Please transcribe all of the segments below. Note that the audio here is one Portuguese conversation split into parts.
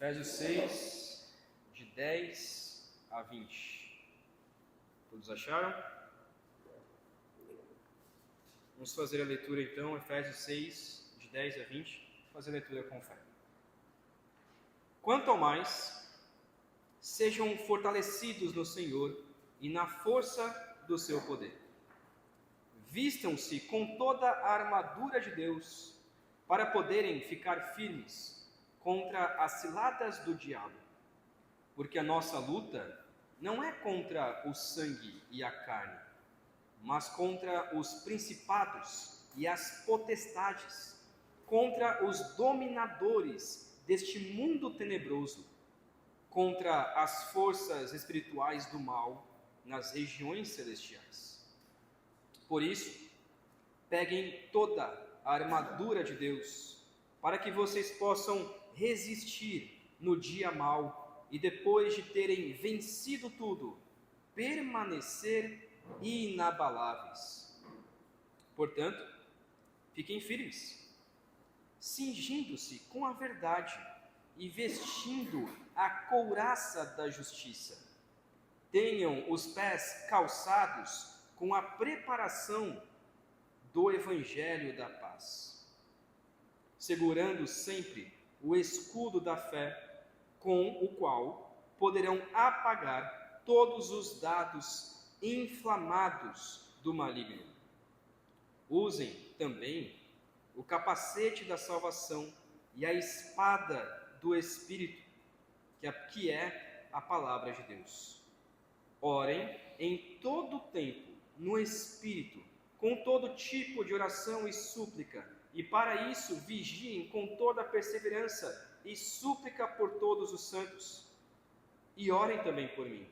Efésios 6, de 10 a 20. Todos acharam? Vamos fazer a leitura então, Efésios 6, de 10 a 20. Vou fazer a leitura com fé. Quanto ao mais, sejam fortalecidos no Senhor e na força do seu poder. Vistam-se com toda a armadura de Deus para poderem ficar firmes contra as ciladas do diabo. Porque a nossa luta não é contra o sangue e a carne, mas contra os principados e as potestades, contra os dominadores deste mundo tenebroso, contra as forças espirituais do mal nas regiões celestiais. Por isso, peguem toda a armadura de Deus, para que vocês possam resistir no dia mau e depois de terem vencido tudo, permanecer inabaláveis. Portanto, fiquem firmes, cingindo-se com a verdade e vestindo a couraça da justiça. Tenham os pés calçados com a preparação do Evangelho da paz, segurando sempre o escudo da fé, com o qual poderão apagar todos os dardos inflamados do maligno. Usem também o capacete da salvação e a espada do Espírito, que é a palavra de Deus. Orem em todo o tempo no Espírito, com todo tipo de oração e súplica, e para isso vigiem com toda a perseverança e súplica por todos os santos. E orem também por mim,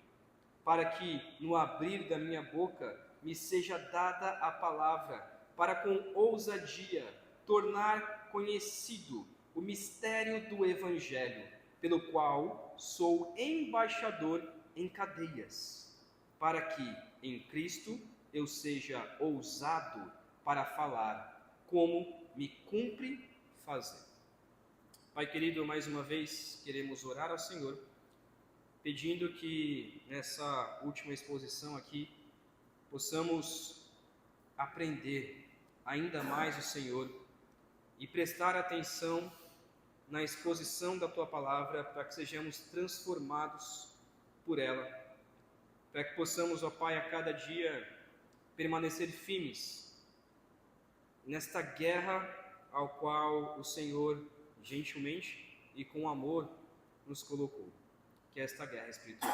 para que no abrir da minha boca me seja dada a palavra, para com ousadia tornar conhecido o mistério do Evangelho, pelo qual sou embaixador em cadeias, para que em Cristo eu seja ousado para falar como me cumpre fazer. Pai querido, mais uma vez queremos orar ao Senhor, pedindo que nessa última exposição aqui possamos aprender ainda mais o Senhor e prestar atenção na exposição da Tua Palavra, para que sejamos transformados por ela, para que possamos, ó Pai, a cada dia permanecer firmes nesta guerra ao qual o Senhor gentilmente e com amor nos colocou, que é esta guerra espiritual.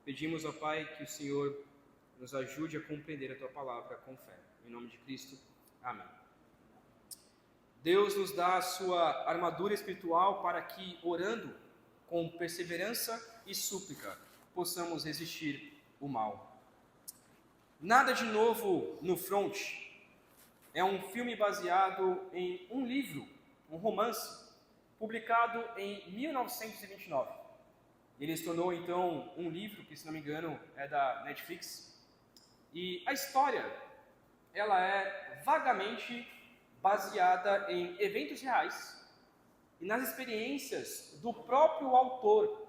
Pedimos, ó Pai, que o Senhor nos ajude a compreender a Tua Palavra com fé. Em nome de Cristo, amém. Deus nos dá a sua armadura espiritual para que, orando com perseverança e súplica, possamos resistir o mal. Nada de Novo no Front é um filme baseado em um livro, um romance, publicado em 1929. Ele se tornou então um livro que, se não me engano, é da Netflix. E a história, ela é vagamente baseada em eventos reais e nas experiências do próprio autor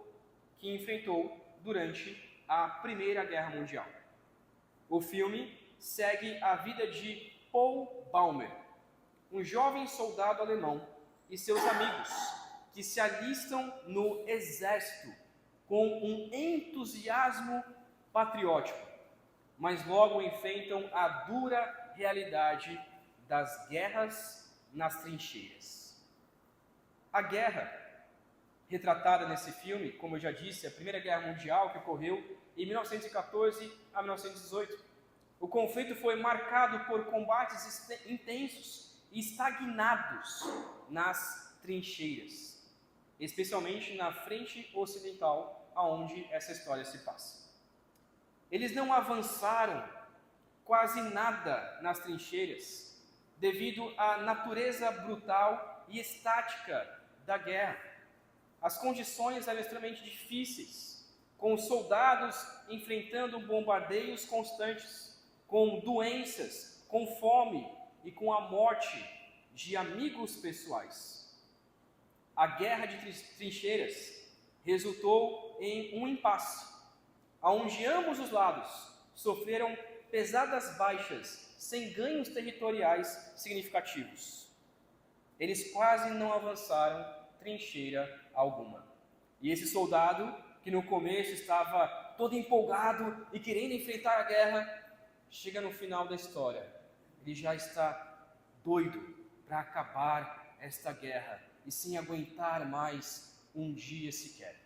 que enfrentou durante a Primeira Guerra Mundial. O filme segue a vida de Paul Baumer, um jovem soldado alemão e seus amigos que se alistam no exército com um entusiasmo patriótico, mas logo enfrentam a dura realidade das guerras nas trincheiras. A guerra retratada nesse filme, como eu já disse, a Primeira Guerra Mundial, que ocorreu em 1914 a 1918. O conflito foi marcado por combates intensos e estagnados nas trincheiras, especialmente na frente ocidental, aonde essa história se passa. Eles não avançaram quase nada nas trincheiras, devido à natureza brutal e estática da guerra. As condições eram extremamente difíceis, com os soldados enfrentando bombardeios constantes, com doenças, com fome e com a morte de amigos pessoais. a guerra de trincheiras resultou em um impasse, onde ambos os lados sofreram pesadas baixas, sem ganhos territoriais significativos. Eles quase não avançaram trincheira alguma. E esse soldado, que no começo estava todo empolgado e querendo enfrentar a guerra, chega no final da história, ele já está doido para acabar esta guerra e sem aguentar mais um dia sequer.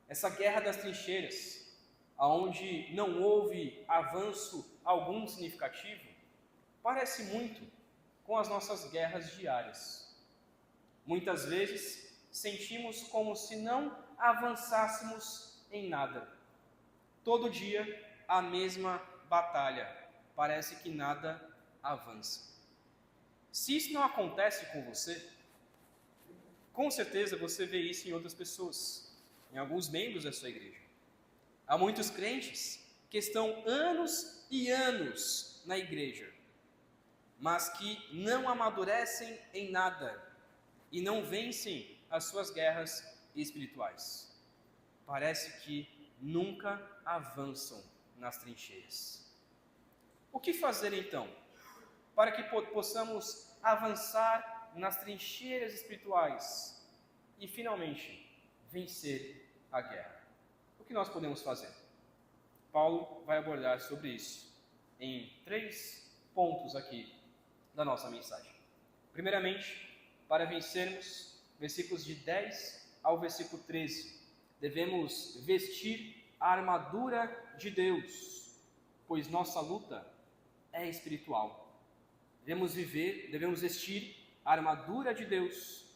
Essa guerra das trincheiras, onde não houve avanço algum significativo, parece muito com as nossas guerras diárias. Muitas vezes sentimos como se não avançássemos em nada. Todo dia a mesma batalha, parece que nada avança. Se isso não acontece com você, com certeza você vê isso em outras pessoas, em alguns membros da sua igreja. Há muitos crentes que estão anos e anos na igreja, mas que não amadurecem em nada e não vencem as suas guerras espirituais. Parece que nunca avançam nas trincheiras. O que fazer então para que possamos avançar nas trincheiras espirituais e finalmente vencer a guerra? O que nós podemos fazer? Paulo vai abordar sobre isso em 3 pontos aqui da nossa mensagem. Primeiramente, para vencermos, versículos de 10 ao versículo 13, devemos vestir a armadura de Deus, pois nossa luta é espiritual. Devemos vestir a armadura de Deus,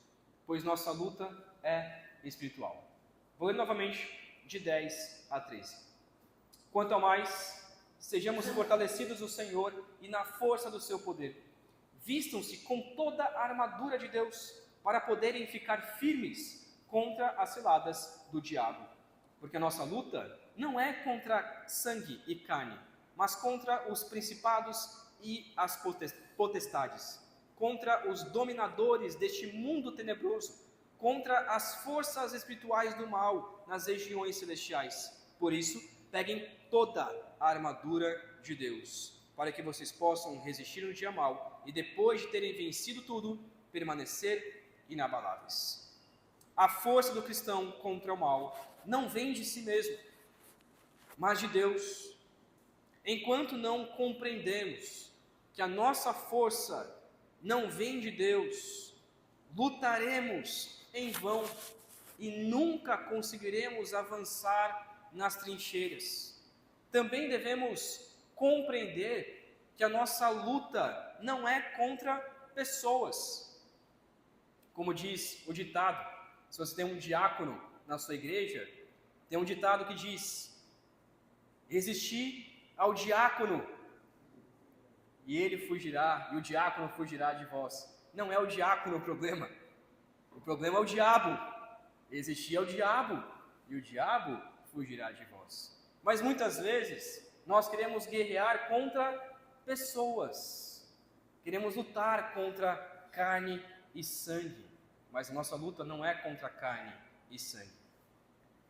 pois nossa luta é espiritual. Vou ler novamente de 10 a 13. Quanto ao mais, sejamos fortalecidos no Senhor e na força do seu poder. Vistam-se com toda a armadura de Deus, para poderem ficar firmes contra as ciladas do diabo. Porque a nossa luta não é contra sangue e carne, mas contra os principados e as potestades, contra os dominadores deste mundo tenebroso, contra as forças espirituais do mal nas regiões celestiais. Por isso, peguem toda a armadura de Deus, para que vocês possam resistir no dia mau e, depois de terem vencido tudo, permanecer inabaláveis. A força do cristão contra o mal não vem de si mesmo, mas de Deus. Enquanto não compreendemos que a nossa força não vem de Deus, lutaremos em vão e nunca conseguiremos avançar nas trincheiras. Também devemos compreender que a nossa luta não é contra pessoas. Como diz o ditado, se você tem um diácono na sua igreja, tem um ditado que diz: resistir ao diácono e ele fugirá, e o diácono fugirá de vós. Não é o diácono o problema é o diabo. Resistir ao diabo e o diabo fugirá de vós. Mas muitas vezes nós queremos guerrear contra pessoas, queremos lutar contra carne e sangue, mas a nossa luta não é contra carne e sangue.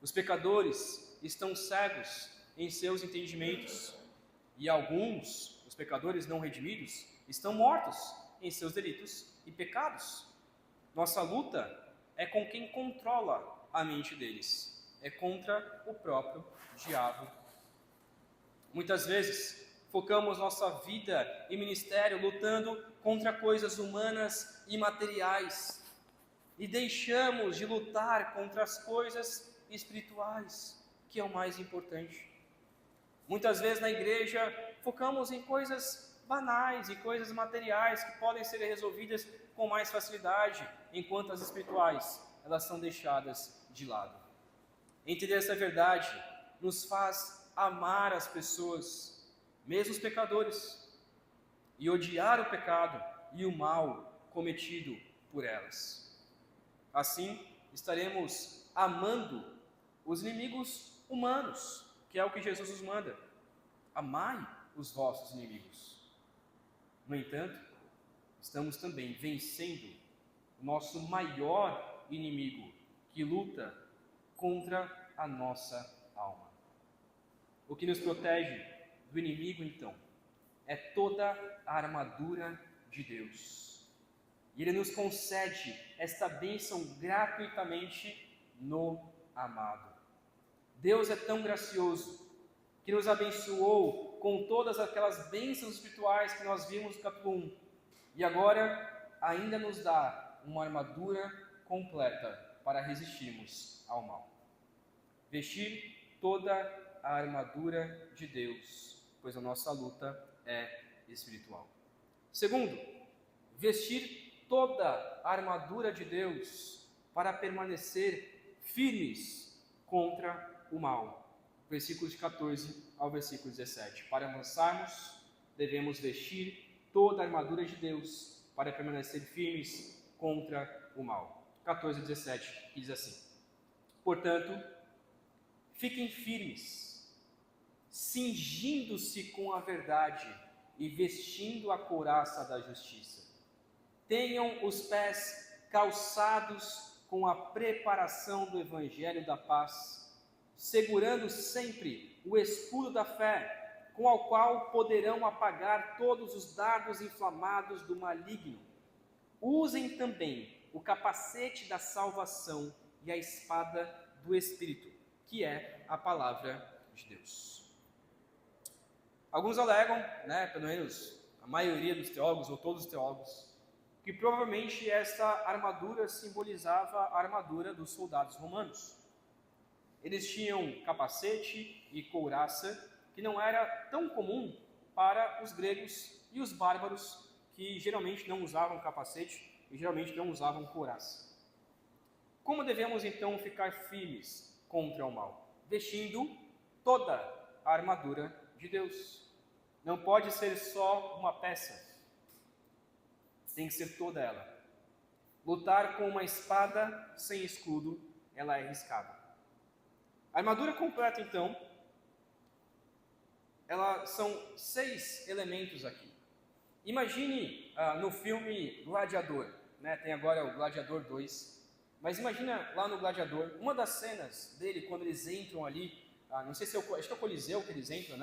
Os pecadores estão cegos em seus entendimentos, e alguns, os pecadores não redimidos, estão mortos em seus delitos e pecados. Nossa luta é com quem controla a mente deles, é contra o próprio diabo. Muitas vezes focamos nossa vida e ministério lutando contra coisas humanas e materiais, e deixamos de lutar contra as coisas espirituais, que é o mais importante. Muitas vezes na igreja focamos em coisas banais e coisas materiais que podem ser resolvidas com mais facilidade, enquanto as espirituais, elas são deixadas de lado. Entender essa verdade nos faz amar as pessoas, mesmo os pecadores, e odiar o pecado e o mal cometido por elas. Assim, estaremos amando os inimigos humanos, que é o que Jesus nos manda. Amai os vossos inimigos. No entanto, estamos também vencendo o nosso maior inimigo, que luta contra a nossa alma. O que nos protege do inimigo, então, é toda a armadura de Deus. E Ele nos concede esta bênção gratuitamente no amado. Deus é tão gracioso que nos abençoou com todas aquelas bênçãos espirituais que nós vimos no capítulo 1. E agora ainda nos dá uma armadura completa para resistirmos ao mal. Vestir toda a armadura de Deus, pois a nossa luta é espiritual. Segundo, vestir toda a armadura de Deus para permanecer firmes contra o mal. Versículos de 14 ao versículo 17. Para avançarmos, devemos vestir toda a armadura de Deus para permanecer firmes contra o mal. 14 e 17, que diz assim: portanto, fiquem firmes, cingindo-se com a verdade e vestindo a couraça da justiça. Tenham os pés calçados com a preparação do evangelho da paz, segurando sempre o escudo da fé, com o qual poderão apagar todos os dardos inflamados do maligno. Usem também o capacete da salvação e a espada do Espírito, que é a palavra de Deus. Alguns alegam, pelo menos a maioria dos teólogos, ou todos os teólogos, que provavelmente esta armadura simbolizava a armadura dos soldados romanos. Eles tinham capacete e couraça, que não era tão comum para os gregos e os bárbaros, que geralmente não usavam capacete e geralmente não usavam couraça. Como devemos então ficar firmes contra o mal? Vestindo toda a armadura de Deus. Não pode ser só uma peça, tem que ser toda ela. Lutar com uma espada sem escudo, ela é arriscada. A armadura completa, então, são 6 elementos aqui. Imagine no filme Gladiador, tem agora o Gladiador 2, mas imagina lá no Gladiador, uma das cenas dele, quando eles entram ali, não sei se acho que é o Coliseu que eles entram,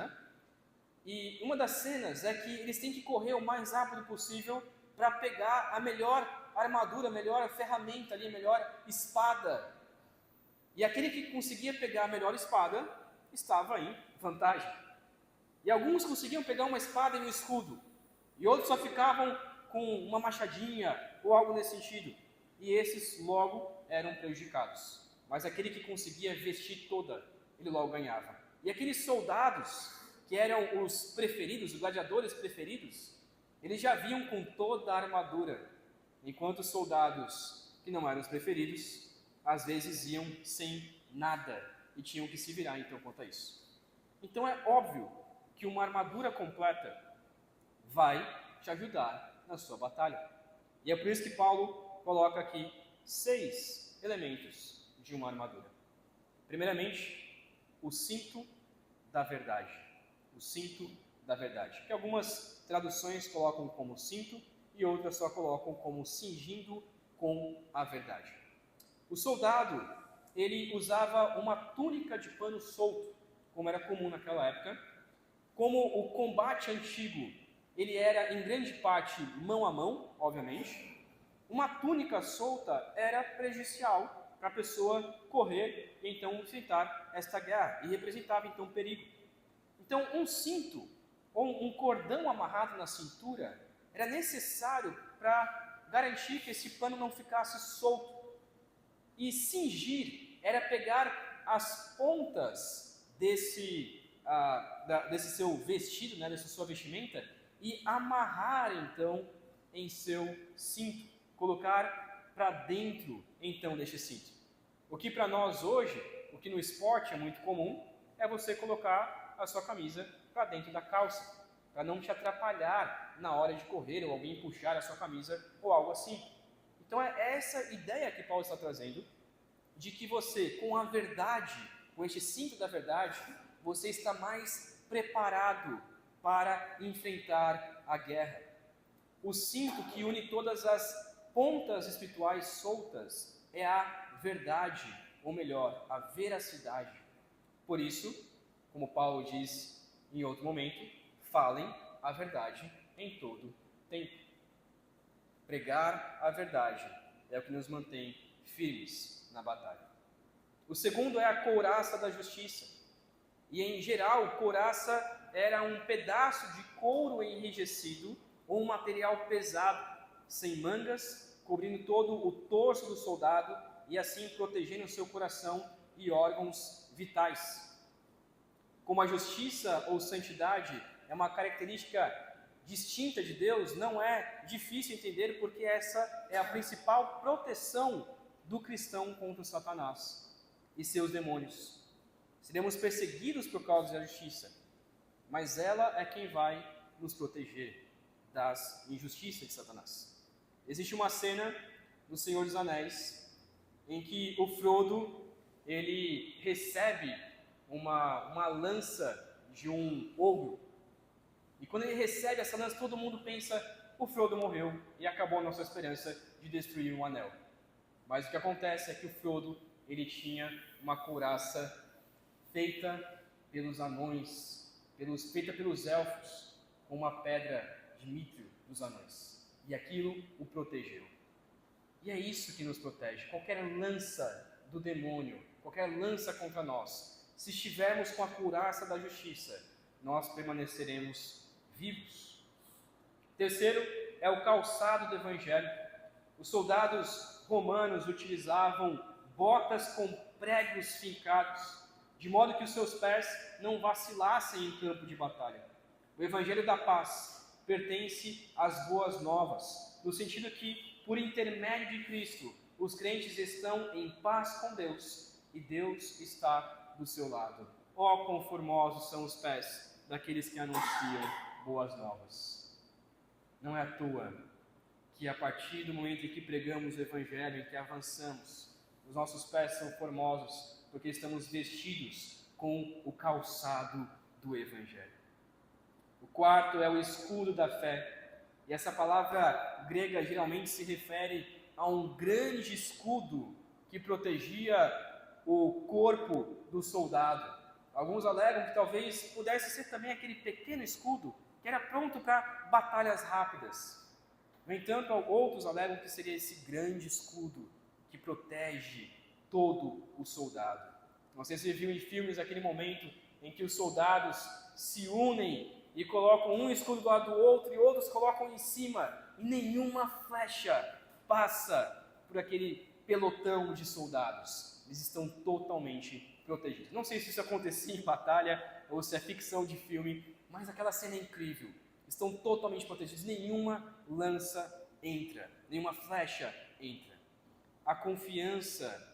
E uma das cenas é que eles têm que correr o mais rápido possível para pegar a melhor armadura, a melhor ferramenta ali, a melhor espada. E aquele que conseguia pegar a melhor espada estava em vantagem. E alguns conseguiam pegar uma espada e um escudo, e outros só ficavam com uma machadinha ou algo nesse sentido. E esses logo eram prejudicados. Mas aquele que conseguia vestir toda, ele logo ganhava. E aqueles soldados que eram os preferidos, os gladiadores preferidos, eles já vinham com toda a armadura, enquanto os soldados que não eram os preferidos, às vezes iam sem nada e tinham que se virar então quanto a isso. Então é óbvio que uma armadura completa vai te ajudar na sua batalha. E é por isso que Paulo coloca aqui 6 elementos de uma armadura. Primeiramente, o cinto da verdade. O cinto da verdade, que algumas traduções colocam como cinto e outras só colocam como cingindo com a verdade. O soldado, ele usava uma túnica de pano solto, como era comum naquela época. Como o combate antigo, ele era em grande parte mão a mão, obviamente, uma túnica solta era prejudicial para a pessoa correr e então enfrentar esta guerra, e representava então perigo. Então, um cinto ou um cordão amarrado na cintura era necessário para garantir que esse pano não ficasse solto. E cingir era pegar as pontas desse seu vestido, dessa sua vestimenta, e amarrar então em seu cinto, colocar para dentro então deste cinto. O que para nós hoje, o que no esporte é muito comum, é você colocar a sua camisa para dentro da calça, para não te atrapalhar na hora de correr ou alguém puxar a sua camisa ou algo assim. Então é essa ideia que Paulo está trazendo, de que você, com a verdade, com este cinto da verdade, você está mais preparado para enfrentar a guerra. O cinto que une todas as pontas espirituais soltas é a verdade, ou melhor, a veracidade. Por isso, como Paulo diz em outro momento, falem a verdade em todo tempo. Pregar a verdade é o que nos mantém firmes na batalha. O segundo é a couraça da justiça. E em geral, couraça era um pedaço de couro enrijecido ou um material pesado, sem mangas, cobrindo todo o torso do soldado e assim protegendo seu coração e órgãos vitais. Como a justiça ou santidade é uma característica distinta de Deus, não é difícil entender porque essa é a principal proteção do cristão contra Satanás e seus demônios. Seremos perseguidos por causa da justiça, mas ela é quem vai nos proteger das injustiças de Satanás. Existe uma cena no Senhor dos Anéis em que o Frodo ele recebe uma lança de um ogro. E quando ele recebe essa lança, todo mundo pensa, o Frodo morreu e acabou a nossa esperança de destruir um anel. Mas o que acontece é que o Frodo ele tinha uma couraça feita pelos anões, feita pelos elfos, com uma pedra de mítrio dos anões. E aquilo o protegeu. E é isso que nos protege. Qualquer lança do demônio, qualquer lança contra nós, se estivermos com a couraça da justiça, nós permaneceremos vivos. Terceiro é o calçado do evangelho. Os soldados romanos utilizavam botas com pregos fincados, de modo que os seus pés não vacilassem em campo de batalha. O evangelho da paz pertence às boas novas, no sentido que, por intermédio de Cristo, os crentes estão em paz com Deus e Deus está do seu lado. Ó, quão formosos são os pés daqueles que anunciam boas novas. Não é à toa que a partir do momento em que pregamos o Evangelho, em que avançamos, os nossos pés são formosos, porque estamos vestidos com o calçado do Evangelho. O quarto é o escudo da fé. E essa palavra grega geralmente se refere a um grande escudo que protegia o corpo do soldado. Alguns alegam que talvez pudesse ser também aquele pequeno escudo que era pronto para batalhas rápidas. No entanto, outros alegam que seria esse grande escudo que protege todo o soldado. Não sei se você viu em filmes aquele momento em que os soldados se unem e colocam um escudo do lado do outro e outros colocam em cima e nenhuma flecha passa por aquele pelotão de soldados. Eles estão totalmente protegidos. Não sei se isso acontecia em batalha ou se é ficção de filme, mas aquela cena é incrível. Estão totalmente protegidos. Nenhuma lança entra, nenhuma flecha entra. A confiança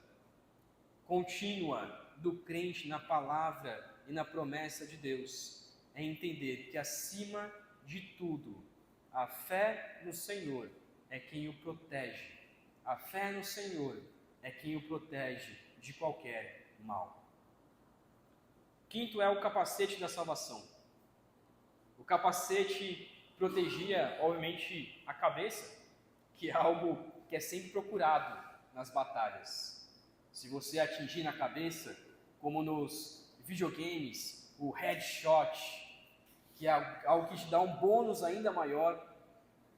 contínua do crente na palavra e na promessa de Deus é entender que, acima de tudo, a fé no Senhor é quem o protege. A fé no Senhor é quem o protege de qualquer mal. Quinto é o capacete da salvação. O capacete protegia, obviamente, a cabeça, que é algo que é sempre procurado nas batalhas. Se você atingir na cabeça, como nos videogames, o headshot, que é algo que te dá um bônus ainda maior.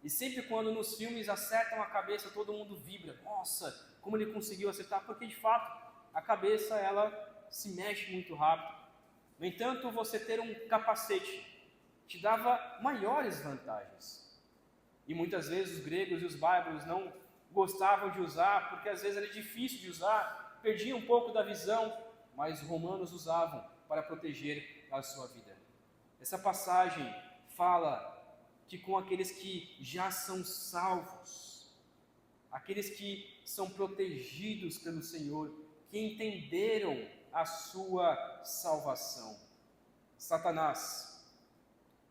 E sempre quando nos filmes acertam a cabeça, todo mundo vibra. Nossa, como ele conseguiu acertar? Porque de fato, a cabeça ela se mexe muito rápido. No entanto, você ter um capacete te dava maiores vantagens. E muitas vezes os gregos e os bárbaros não gostavam de usar, porque às vezes era difícil de usar, perdia um pouco da visão, mas os romanos usavam para proteger a sua vida. Essa passagem fala que com aqueles que já são salvos, aqueles que são protegidos pelo Senhor, que entenderam a sua salvação. Satanás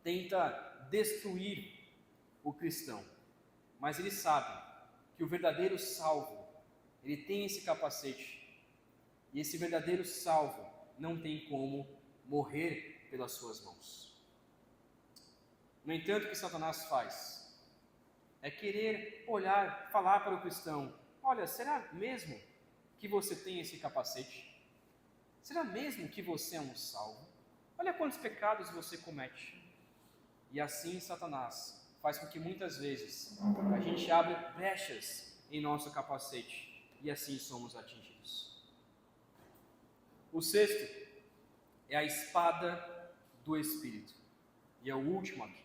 tenta destruir o cristão, mas ele sabe que o verdadeiro salvo, ele tem esse capacete, e esse verdadeiro salvo não tem como morrer pelas suas mãos. No entanto, o que Satanás faz? é querer olhar, falar para o cristão: olha, será mesmo que você tem esse capacete? Será mesmo que você é um salvo? Olha quantos pecados você comete. E assim Satanás faz com que muitas vezes a gente abra brechas em nosso capacete e assim somos atingidos. O sexto é a espada do Espírito. E é o último aqui.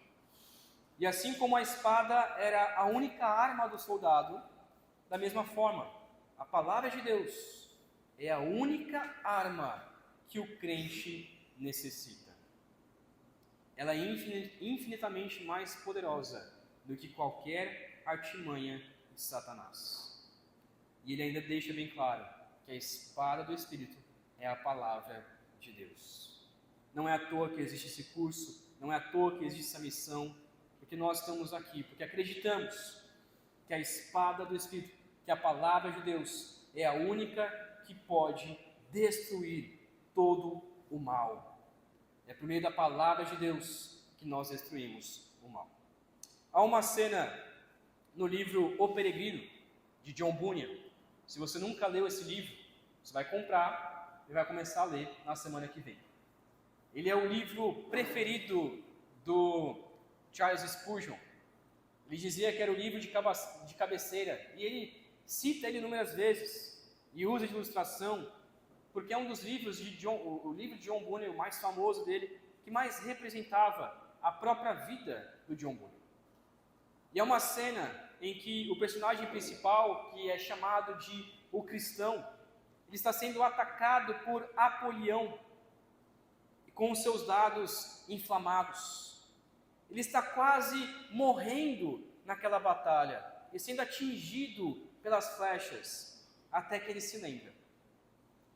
E assim como a espada era a única arma do soldado, da mesma forma, a palavra de Deus é a única arma que o crente necessita. Ela é infinitamente mais poderosa do que qualquer artimanha de Satanás. E ele ainda deixa bem claro que a espada do Espírito é a palavra de Deus. Não é à toa que existe esse curso, não é à toa que existe essa missão, porque nós estamos aqui, porque acreditamos que a espada do Espírito, que a palavra de Deus, é a única que pode destruir todo o mal. É por meio da palavra de Deus que nós destruímos o mal. Há uma cena no livro O Peregrino, de John Bunyan. Se você nunca leu esse livro, você vai comprar e vai começar a ler na semana que vem. Ele é o livro preferido do Charles Spurgeon. Ele dizia que era o livro de cabeceira, e ele cita ele inúmeras vezes e usa de ilustração, porque é um dos livros o livro de John Bunyan, o mais famoso dele, que mais representava a própria vida do John Bunyan. E é uma cena em que o personagem principal, que é chamado de o cristão, ele está sendo atacado por Apolião, com os seus dados inflamados. Ele está quase morrendo naquela batalha, e sendo atingido pelas flechas, até que ele se lembra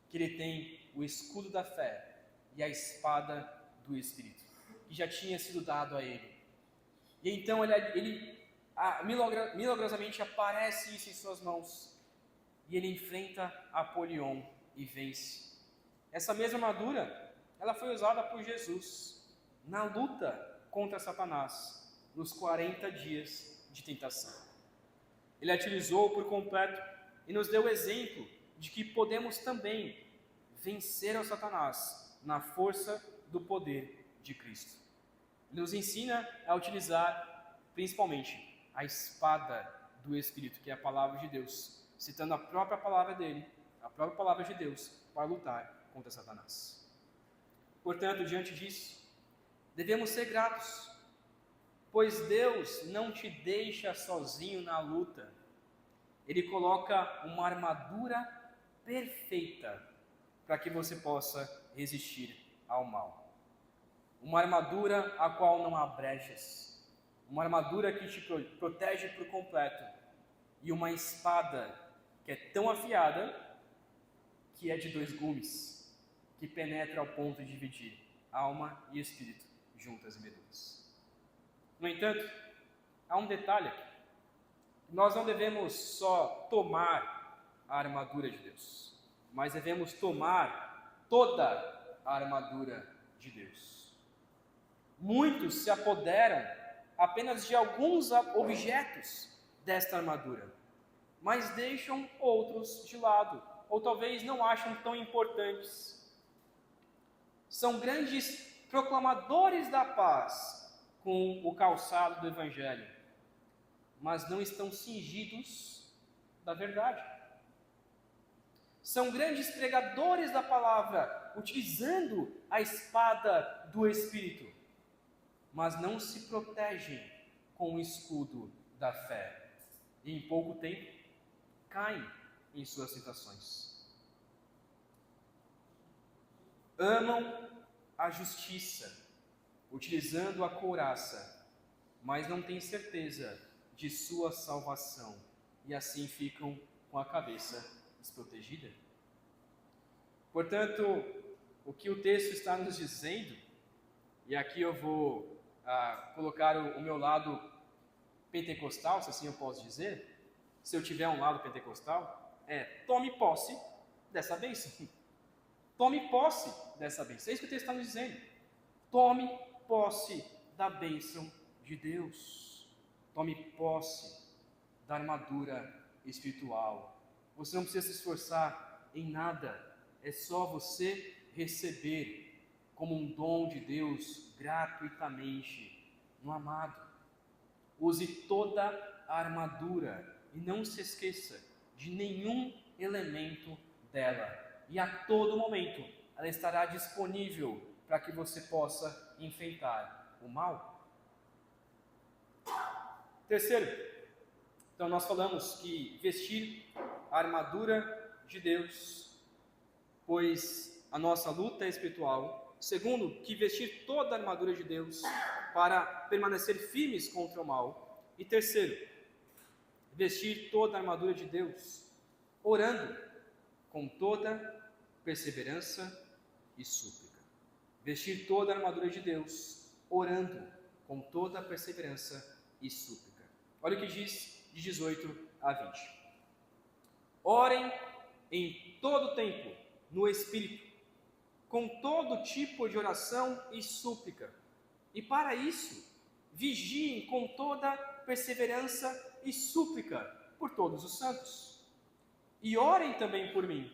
que ele tem o escudo da fé e a espada do Espírito, que já tinha sido dado a ele. E então milagrosamente aparece isso em suas mãos, e ele enfrenta Apolião e vence. Essa mesma armadura, ela foi usada por Jesus na luta contra Satanás, nos 40 dias de tentação. Ele a utilizou por completo e nos deu o exemplo de que podemos também vencer ao Satanás na força do poder de Cristo. Ele nos ensina a utilizar principalmente a espada do Espírito, que é a palavra de Deus, citando a própria palavra dele, a própria palavra de Deus, para lutar contra Satanás. Portanto, diante disso, devemos ser gratos, pois Deus não te deixa sozinho na luta. Ele coloca uma armadura perfeita para que você possa resistir ao mal. Uma armadura a qual não há brechas, uma armadura que te protege por completo, e uma espada que é tão afiada que é de 2 gumes, que penetra ao ponto de dividir alma e espírito, juntas e medulas. No entanto, há um detalhe aqui. Nós não devemos só tomar a armadura de Deus, mas devemos tomar toda a armadura de Deus. Muitos se apoderam apenas de alguns objetos desta armadura, mas deixam outros de lado, ou talvez não acham tão importantes. São grandes proclamadores da paz com o calçado do Evangelho, mas não estão cingidos da verdade. São grandes pregadores da palavra, utilizando a espada do Espírito, mas não se protegem com o escudo da fé, e em pouco tempo caem em suas tentações. Amam a justiça, utilizando a couraça, mas não têm certeza de sua salvação, e assim ficam com a cabeça desprotegida. Portanto, o que o texto está nos dizendo, e aqui eu vou colocar o meu lado pentecostal, se assim eu posso dizer, se eu tiver um lado pentecostal, tome posse dessa bênção. Tome posse dessa bênção. É isso que o texto está nos dizendo. Tome posse da bênção de Deus. tome posse da armadura espiritual. Você não precisa se esforçar em nada, é só você receber como um dom de Deus gratuitamente no amado. Use toda a armadura e não se esqueça de nenhum elemento dela. E a todo momento ela estará disponível para que você possa enfrentar o mal. Terceiro, então nós falamos que vestir a armadura de Deus, pois a nossa luta é espiritual. Segundo, que vestir toda a armadura de Deus para permanecer firmes contra o mal. E terceiro, vestir toda a armadura de Deus orando com toda perseverança e súplica. Vestir toda a armadura de Deus orando com toda perseverança e súplica. Olha o que diz de 18 a 20. Orem em todo tempo no Espírito, com todo tipo de oração e súplica. E para isso, vigiem com toda perseverança e súplica por todos os santos. E orem também por mim,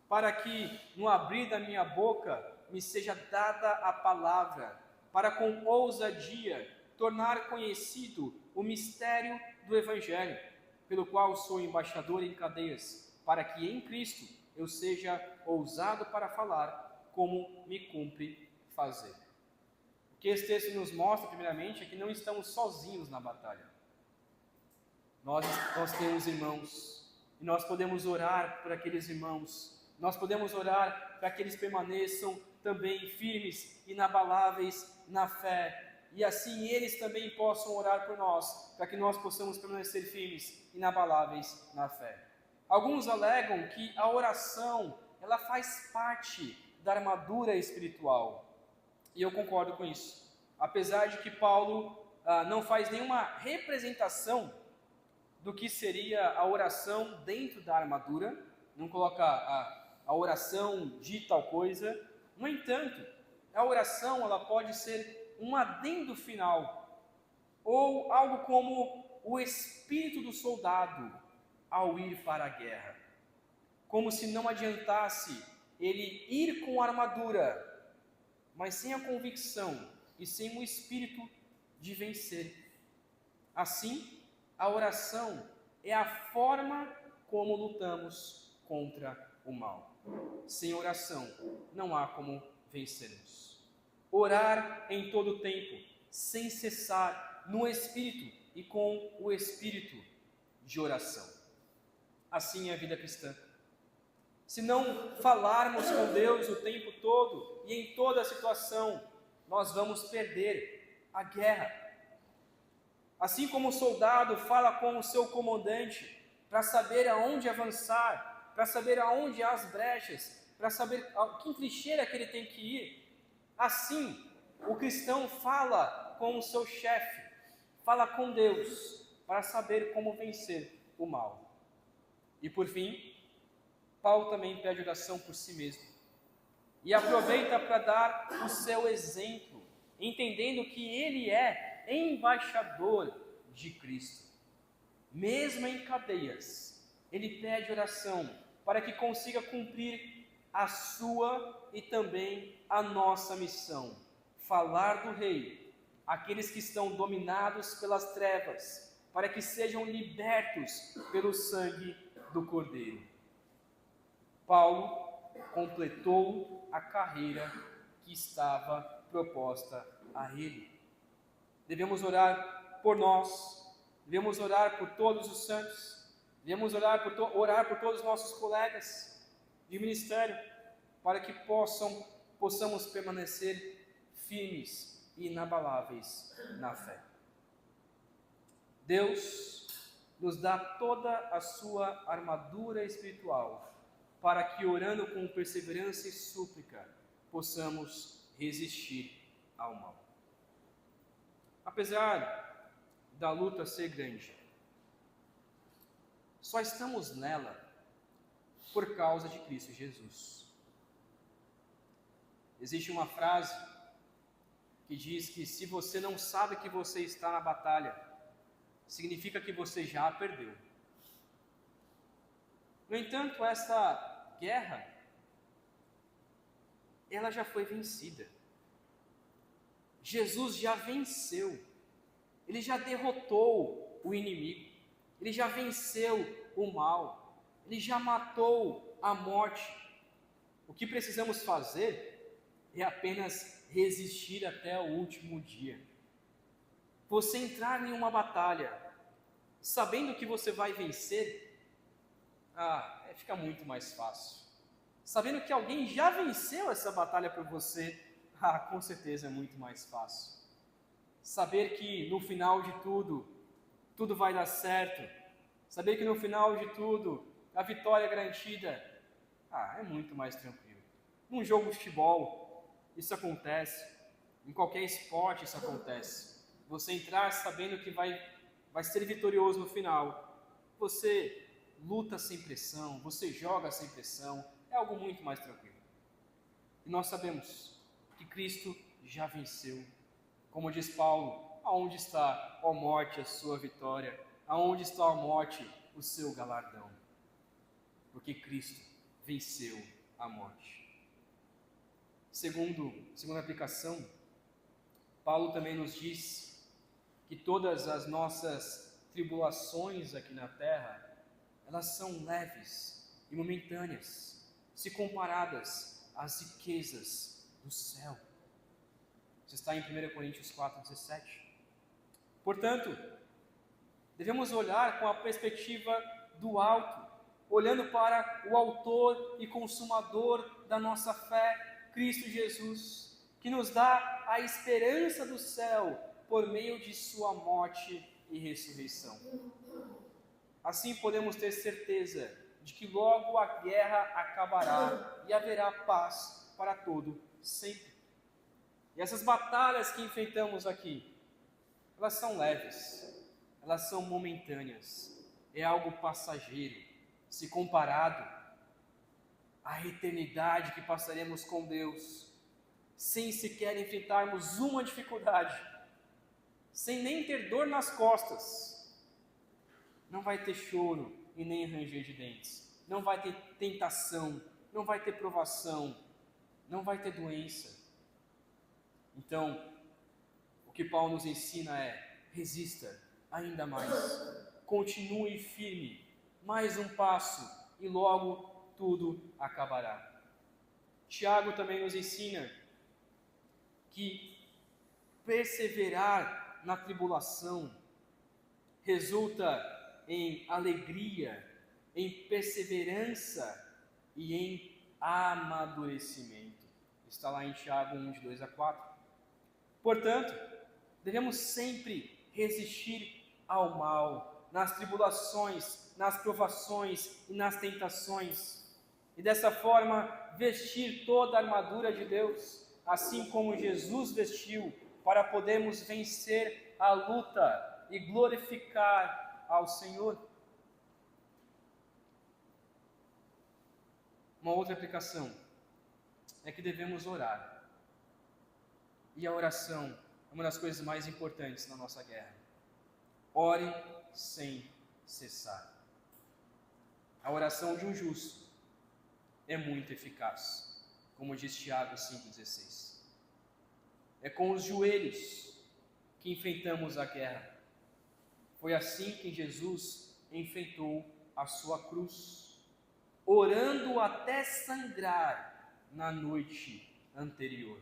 para que no abrir da minha boca me seja dada a palavra, para com ousadia tornar conhecido o mistério do Evangelho, pelo qual sou embaixador em cadeias, para que em Cristo eu seja ousado para falar, como me cumpre fazer. O que esse texto nos mostra, primeiramente, é que não estamos sozinhos na batalha. Nós temos irmãos, e nós podemos orar por aqueles irmãos, nós podemos orar para que eles permaneçam também firmes, inabaláveis na fé, e assim eles também possam orar por nós, para que nós possamos permanecer firmes, inabaláveis na fé. Alguns alegam que a oração, ela faz parte da armadura espiritual, e eu concordo com isso. Apesar de que Paulo não faz nenhuma representação do que seria a oração dentro da armadura, não coloca a oração de tal coisa. No entanto, a oração ela pode ser um adendo final, ou algo como o espírito do soldado ao ir para a guerra, como se não adiantasse ele ir com a armadura, mas sem a convicção e sem o espírito de vencer. Assim, a oração é a forma como lutamos contra o mal. Sem oração, não há como vencermos. Orar em todo o tempo, sem cessar, no espírito e com o espírito de oração. Assim é a vida cristã. Se não falarmos com Deus o tempo todo e em toda a situação, nós vamos perder a guerra. Assim como o soldado fala com o seu comandante para saber aonde avançar, para saber aonde há as brechas, para saber que trincheira que ele tem que ir, assim o cristão fala com o seu chefe, fala com Deus, para saber como vencer o mal. E por fim, Paulo também pede oração por si mesmo. E aproveita para dar o seu exemplo, entendendo que ele é embaixador de Cristo. Mesmo em cadeias, ele pede oração para que consiga cumprir a sua e também a nossa missão. Falar do Rei, aqueles que estão dominados pelas trevas, para que sejam libertos pelo sangue do Cordeiro. Paulo completou a carreira que estava proposta a ele. Devemos orar por nós, devemos orar por todos os santos, devemos orar por todos os nossos colegas de ministério, para que possamos permanecer firmes e inabaláveis na fé. Deus nos dá toda a sua armadura espiritual, para que, orando com perseverança e súplica, possamos resistir ao mal. Apesar da luta ser grande, só estamos nela por causa de Cristo Jesus. Existe uma frase que diz que se você não sabe que você está na batalha, significa que você já a perdeu. No entanto, essa guerra, ela já foi vencida. Jesus já venceu. Ele já derrotou o inimigo. Ele já venceu o mal. Ele já matou a morte. O que precisamos fazer é apenas resistir até o último dia. Você entrar em uma batalha sabendo que você vai vencer, fica muito mais fácil. Sabendo que alguém já venceu essa batalha por você, com certeza é muito mais fácil. Saber que no final de tudo, tudo vai dar certo. Saber que no final de tudo, a vitória é garantida, é muito mais tranquilo. Num jogo de futebol, isso acontece. Em qualquer esporte isso acontece. Você entrar sabendo que vai ser vitorioso no final. Você luta sem pressão, você joga sem pressão, é algo muito mais tranquilo. E nós sabemos que Cristo já venceu. Como diz Paulo, aonde está, ó morte, a sua vitória? Aonde está, ó morte, o seu galardão? Porque Cristo venceu a morte. Segunda aplicação, Paulo também nos diz que todas as nossas tribulações aqui na terra, elas são leves e momentâneas, se comparadas às riquezas do céu. Isso está em 1 Coríntios 4,17. Portanto, devemos olhar com a perspectiva do alto, olhando para o autor e consumador da nossa fé, Cristo Jesus, que nos dá a esperança do céu por meio de sua morte e ressurreição. Assim podemos ter certeza de que logo a guerra acabará e haverá paz para todo sempre. E essas batalhas que enfrentamos aqui, elas são leves, elas são momentâneas, é algo passageiro, se comparado à eternidade que passaremos com Deus, sem sequer enfrentarmos uma dificuldade, sem nem ter dor nas costas. Não vai ter choro e nem ranger de dentes, não vai ter tentação, não vai ter provação, não vai ter doença. Então, o que Paulo nos ensina é: resista ainda mais, continue firme, mais um passo e logo tudo acabará. Tiago também nos ensina que perseverar na tribulação resulta em alegria, em perseverança e em amadurecimento. Está lá em Tiago 1, de 2 a 4. Portanto, devemos sempre resistir ao mal, nas tribulações, nas provações e nas tentações, e dessa forma vestir toda a armadura de Deus, assim como Jesus vestiu, para podermos vencer a luta e glorificar ao Senhor. Uma outra aplicação é que devemos orar. E a oração é uma das coisas mais importantes na nossa guerra. Ore sem cessar. A oração de um justo é muito eficaz, como diz Tiago 5,16. É com os joelhos que enfrentamos a guerra. Foi assim que Jesus enfrentou a sua cruz, orando até sangrar na noite anterior.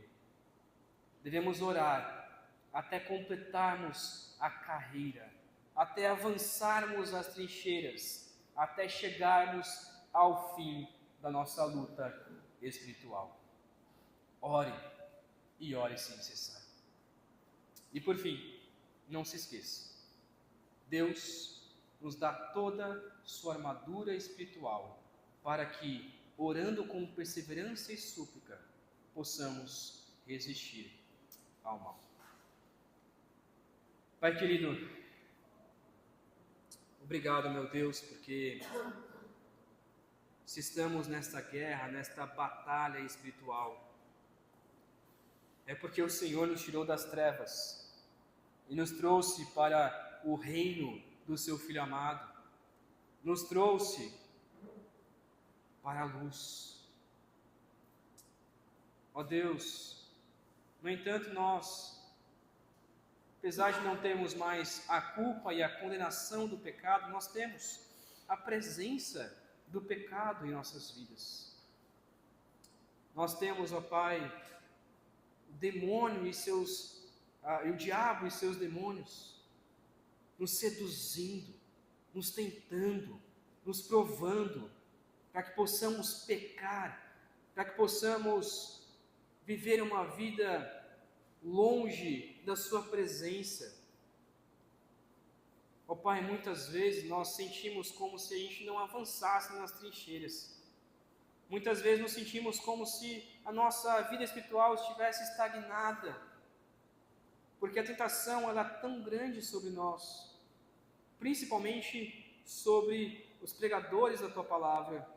Devemos orar até completarmos a carreira, até avançarmos as trincheiras, até chegarmos ao fim da nossa luta espiritual. Ore e ore sem cessar. E por fim, não se esqueça, Deus nos dá toda sua armadura espiritual para que, orando com perseverança e súplica, possamos resistir ao mal. Pai querido, obrigado, meu Deus, porque se estamos nesta guerra, nesta batalha espiritual, é porque o Senhor nos tirou das trevas e nos trouxe para o reino do seu Filho amado, nos trouxe para a luz. Ó Deus, no entanto nós, apesar de não termos mais a culpa e a condenação do pecado, nós temos a presença do pecado em nossas vidas. Nós temos, ó Pai, o demônio e o diabo e seus demônios nos seduzindo, nos tentando, nos provando, para que possamos pecar, para que possamos viver uma vida longe da sua presença. Ó Pai, muitas vezes nós sentimos como se a gente não avançasse nas trincheiras. Muitas vezes nos sentimos como se a nossa vida espiritual estivesse estagnada, porque a tentação ela é tão grande sobre nós, principalmente sobre os pregadores da Tua Palavra,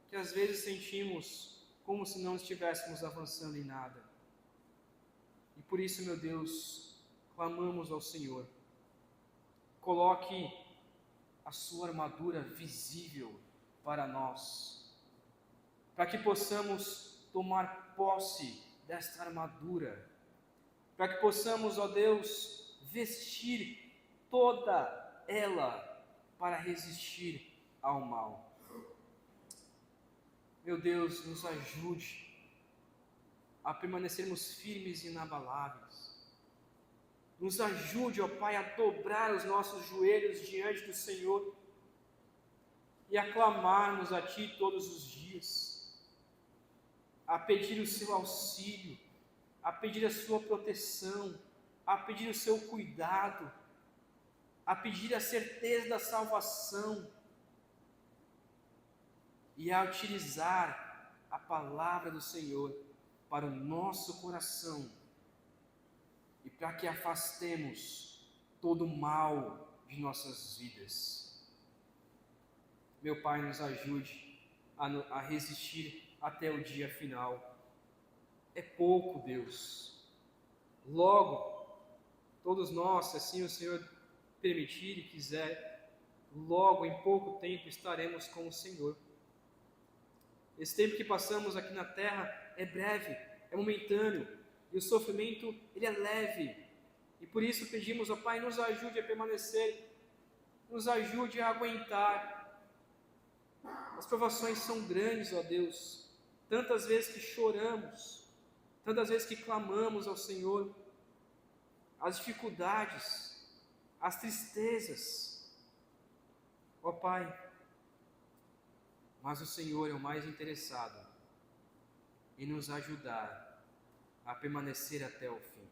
que às vezes sentimos como se não estivéssemos avançando em nada. E por isso, meu Deus, clamamos ao Senhor, coloque a sua armadura visível para nós, para que possamos tomar posse desta armadura, para que possamos, ó Deus, vestir toda ela para resistir ao mal. Meu Deus, nos ajude a permanecermos firmes e inabaláveis. Nos ajude, ó Pai, a dobrar os nossos joelhos diante do Senhor e a clamarmos a Ti todos os dias, a pedir o Seu auxílio, a pedir a Sua proteção, a pedir o Seu cuidado, a pedir a certeza da salvação e a utilizar a palavra do Senhor para o nosso coração e para que afastemos todo o mal de nossas vidas. Meu Pai, nos ajude a resistir até o dia final. É pouco, Deus. Logo, todos nós, se assim o Senhor permitir e quiser, logo, em pouco tempo, estaremos com o Senhor. Esse tempo que passamos aqui na terra é breve, é momentâneo, e o sofrimento, ele é leve. E por isso pedimos, ó Pai, nos ajude a permanecer, nos ajude a aguentar. As provações são grandes, ó Deus, tantas vezes que choramos, tantas vezes que clamamos ao Senhor, as dificuldades, as tristezas, ó Pai, mas o Senhor é o mais interessado em nos ajudar a permanecer até o fim.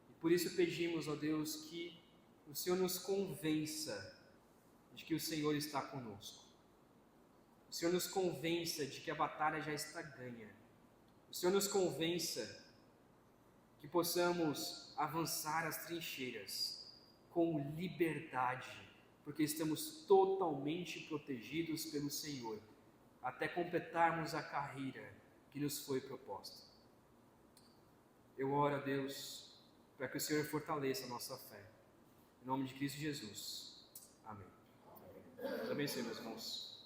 E por isso pedimos, ó Deus, que o Senhor nos convença de que o Senhor está conosco. O Senhor nos convença de que a batalha já está ganha. O Senhor nos convença que possamos avançar as trincheiras com liberdade, porque estamos totalmente protegidos pelo Senhor, até completarmos a carreira que nos foi proposta. Eu oro a Deus para que o Senhor fortaleça a nossa fé. Em nome de Cristo Jesus. Amém. Deus abençoe, meus irmãos.